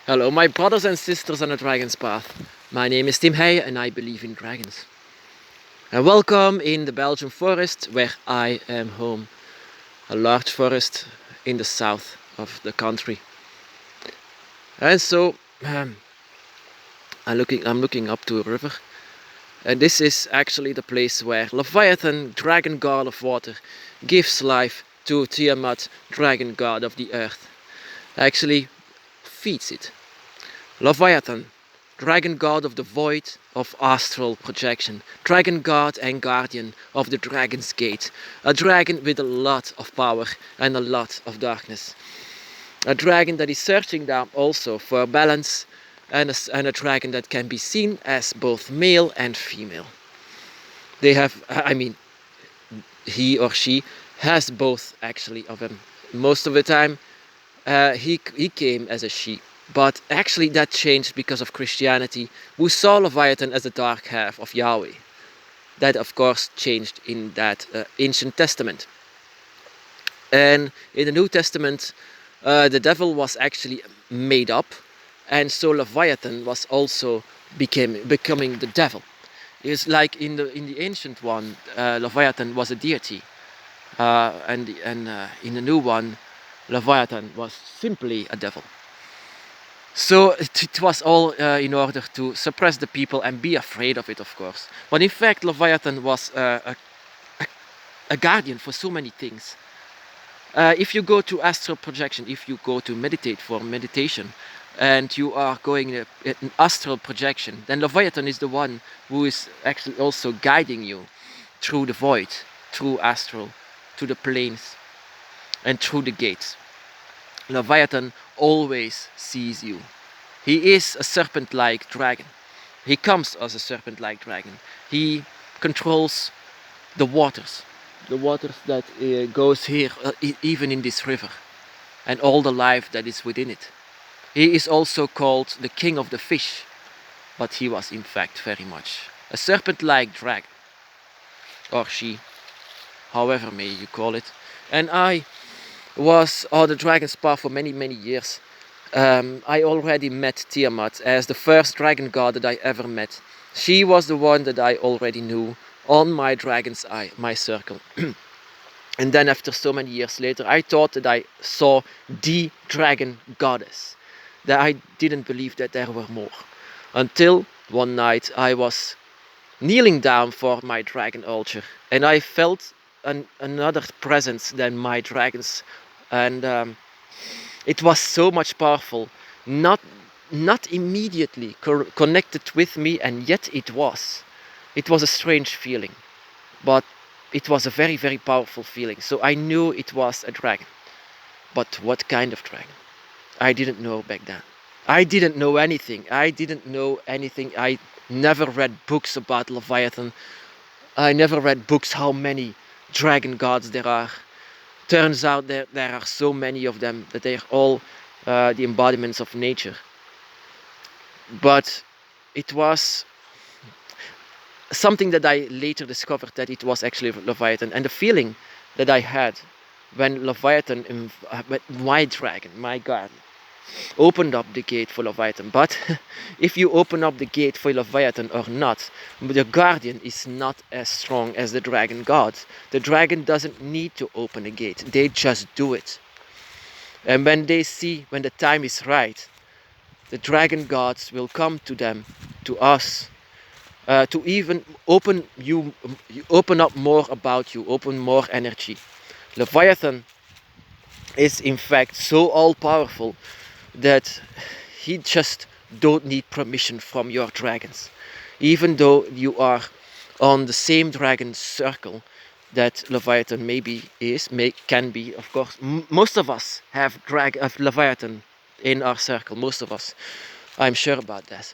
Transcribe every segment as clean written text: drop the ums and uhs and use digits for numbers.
Hello, my brothers and sisters on the Dragon's Path. My name is Tim Hey and I believe in dragons. And welcome in the Belgian forest where I am home. A large forest in the south of the country. And so I'm looking up to a river. And this is actually the place where Leviathan, dragon god of water, gives life to Tiamat, dragon god of the earth. Actually feeds it. Leviathan, dragon god of the void of astral projection, dragon god and guardian of the dragon's gate, a dragon with a lot of power and a lot of darkness. A dragon that is searching down also for balance, and a dragon that can be seen as both male and female. He or she has both actually of them. Most of the time he came as a she. But actually that changed because of Christianity, who saw Leviathan as the dark half of Yahweh. That of course changed in that ancient testament. And in the New Testament, the devil was actually made up, and so Leviathan was also becoming the devil. It's like in the ancient one, Leviathan was a deity, and in the new one, Leviathan was simply a devil. So it was all in order to suppress the people and be afraid of it, of course. But in fact, Leviathan was a guardian for so many things. If you go to astral projection, if you go to meditate for meditation, and you are going in an astral projection, then Leviathan is the one who is actually also guiding you through the void, through astral, to the planes, and through the gates. Leviathan always sees you. He is a serpent-like dragon. He comes as a serpent-like dragon. He controls the waters that goes here, even in this river, and all the life that is within it. He is also called the king of the fish, but he was in fact very much a serpent-like dragon, or she, however may you call it. And I was on the Dragon's Path for many years. I already met Tiamat as the first dragon god that I ever met. She was the one that I already knew on my dragon's eye, my circle. And then after so many years later, I thought that I saw the dragon goddess. That I didn't believe that there were more. Until one night I was kneeling down for my dragon altar, and I felt another presence than my dragon's, and it was so much powerful, not immediately connected with me, and yet it was a strange feeling, but it was a very powerful feeling. So I knew it was a dragon, but what kind of dragon? I didn't know back then. I didn't know anything. I never read books about Leviathan. I never read books how many dragon gods there are. Turns out there are so many of them that they are all the embodiments of nature. But it was something that I later discovered, that it was actually Leviathan. And the feeling that I had when Leviathan, my dragon, my god, opened up the gate for Leviathan. But if you open up the gate for Leviathan or not, the guardian is not as strong as the dragon god. The dragon doesn't need to open a gate, they just do it. And when the time is right, the dragon gods will come to them, to us, to even open up more about you, open more energy. Leviathan is in fact so all-powerful that he just don't need permission from your dragons. Even though you are on the same dragon circle that Leviathan can be, of course. Most of us have Leviathan in our circle, most of us. I'm sure about that.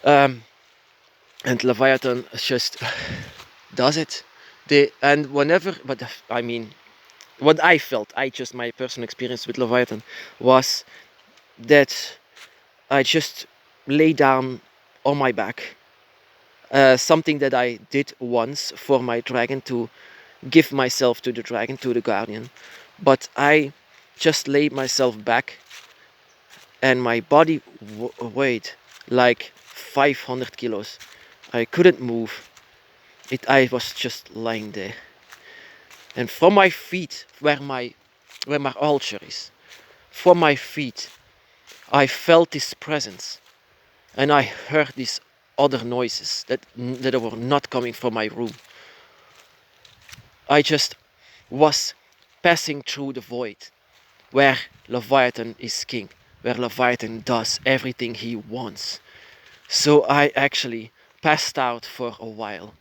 And Leviathan just does it. What I felt, my personal experience with Leviathan was that I just lay down on my back. Something that I did once for my dragon, to give myself to the dragon, to the guardian. But I just laid myself back and my body weighed like 500 kilos. I couldn't move. I was just lying there. And from my feet, where my altar is, from my feet, I felt this presence, and I heard these other noises that were not coming from my room. I just was passing through the void, where Leviathan is king, where Leviathan does everything he wants. So I actually passed out for a while.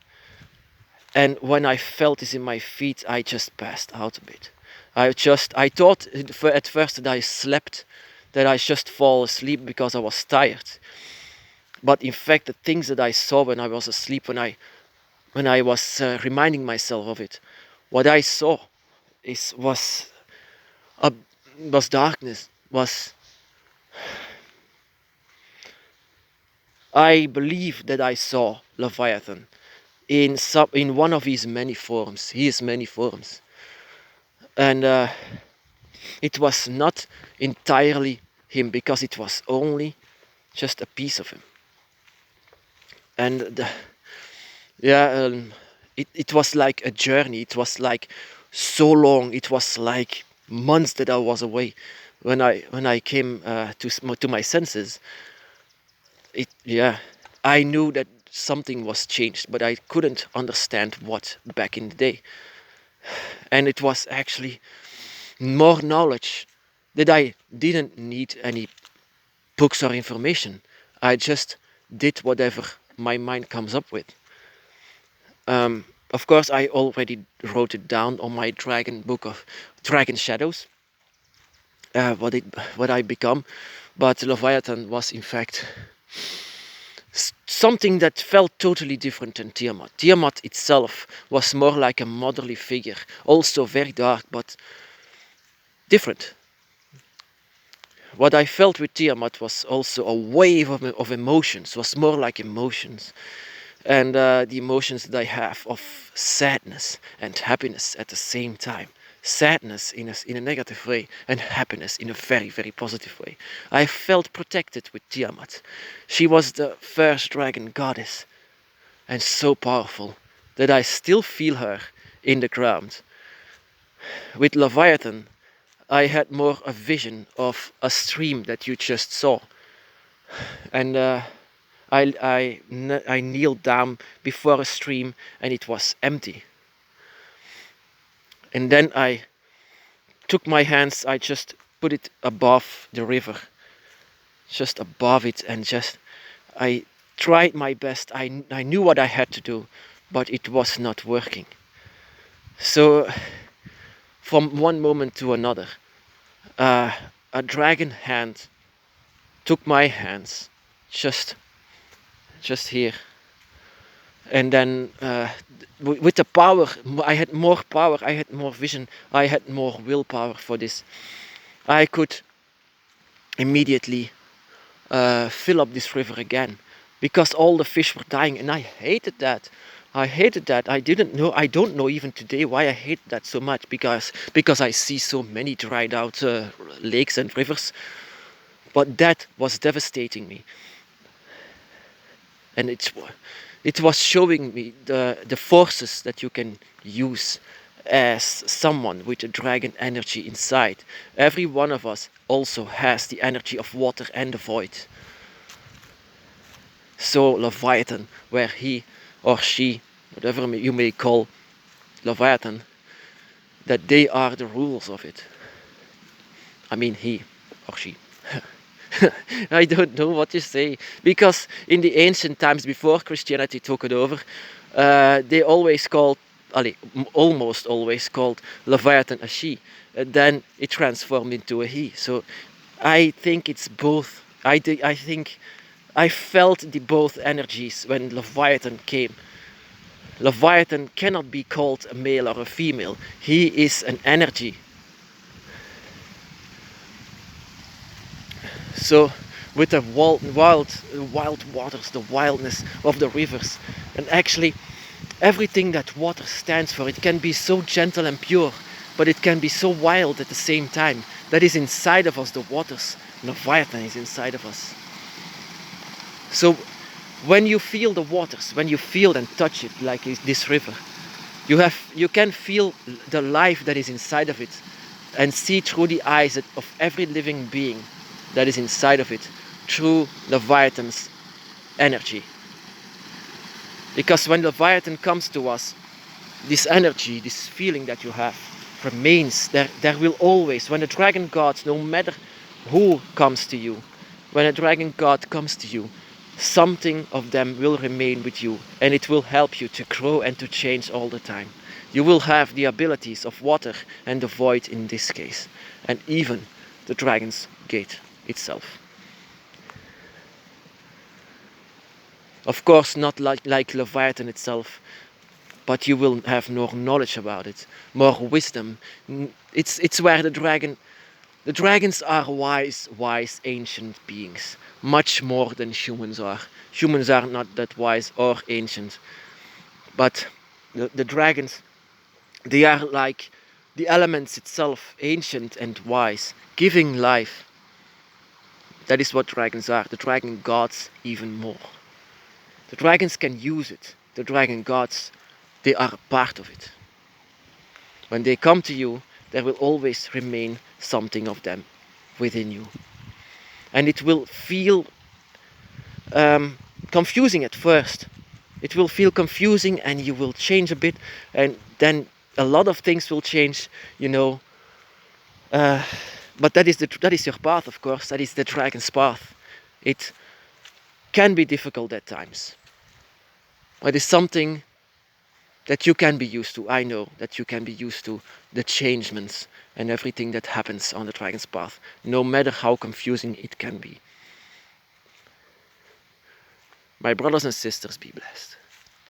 And when I felt this in my feet, I just passed out a bit. I thought at first that I slept, that I just fall asleep because I was tired. But in fact, the things that I saw when I was asleep, when I was reminding myself of it, what I saw was darkness. I believe that I saw Leviathan in one of his many forms. He has many forms, and it was not entirely him, because it was only just a piece of him. And it was like a journey. It was like so long. It was like months that I was away. When I came to my senses, I knew that something was changed, but I couldn't understand what back in the day. And it was actually more knowledge, that I didn't need any books or information. I just did whatever my mind comes up with. Of course, I already wrote it down on my dragon book of Dragon Shadows, what I become. But Leviathan was in fact something that felt totally different than Tiamat. Tiamat itself was more like a motherly figure, also very dark, but different. What I felt with Tiamat was also a wave of emotions, was more like emotions. And the emotions that I have of sadness and happiness at the same time. Sadness in a negative way, and happiness in a very, very positive way. I felt protected with Tiamat. She was the first dragon goddess, and so powerful that I still feel her in the ground. With Leviathan, I had more a vision of a stream that you just saw. And I kneeled down before a stream, and it was empty. And then I took my hands, I just put it above the river, just above it, and I tried my best. I knew what I had to do, but it was not working. So from one moment to another, a dragon hand took my hands, just here. And then with the power, I had more power, I had more vision, I had more willpower for this. I could immediately fill up this river again, because all the fish were dying, and I hated that. I don't know even today why I hate that so much, because I see so many dried out lakes and rivers. But that was devastating me. And it was showing me the forces that you can use as someone with a dragon energy inside. Every one of us also has the energy of water and the void. So Leviathan, where he or she, whatever you may call Leviathan, that they are the rulers of it. I mean he or she. I don't know what to say, because in the ancient times before Christianity took it over, they almost always called Leviathan a she. Then it transformed into a he. So I think it's both. I think I felt the both energies when Leviathan came. Leviathan cannot be called a male or a female. He is an energy. So with the wild waters, the wildness of the rivers, and actually everything that water stands for, it can be so gentle and pure, but it can be so wild at the same time. That is inside of us, the waters. Leviathan is inside of us. So when you feel the waters, when you feel and touch it like this river, you can feel the life that is inside of it and see through the eyes of every living being that is inside of it, through Leviathan's energy. Because when Leviathan comes to us, this energy, this feeling that you have remains. There will always, when the dragon god, no matter who comes to you, when a dragon god comes to you, something of them will remain with you, and it will help you to grow and to change all the time. You will have the abilities of water and the void in this case, and even the dragon's gate itself. Of course, not like Leviathan itself, but you will have more knowledge about it, more wisdom. It's where the dragons are wise ancient beings, much more than humans are. Humans are not that wise or ancient, but the dragons, they are like the elements itself, ancient and wise, giving life. That is what dragons are, the dragon gods even more. The dragons can use it, the dragon gods, they are a part of it. When they come to you, there will always remain something of them within you. And it will feel confusing at first. It will feel confusing and you will change a bit, and then a lot of things will change, you know. But that is your path, of course. That is the dragon's path. It can be difficult at times. But it's something that you can be used to. I know that you can be used to the changements and everything that happens on the dragon's path, no matter how confusing it can be. My brothers and sisters, be blessed.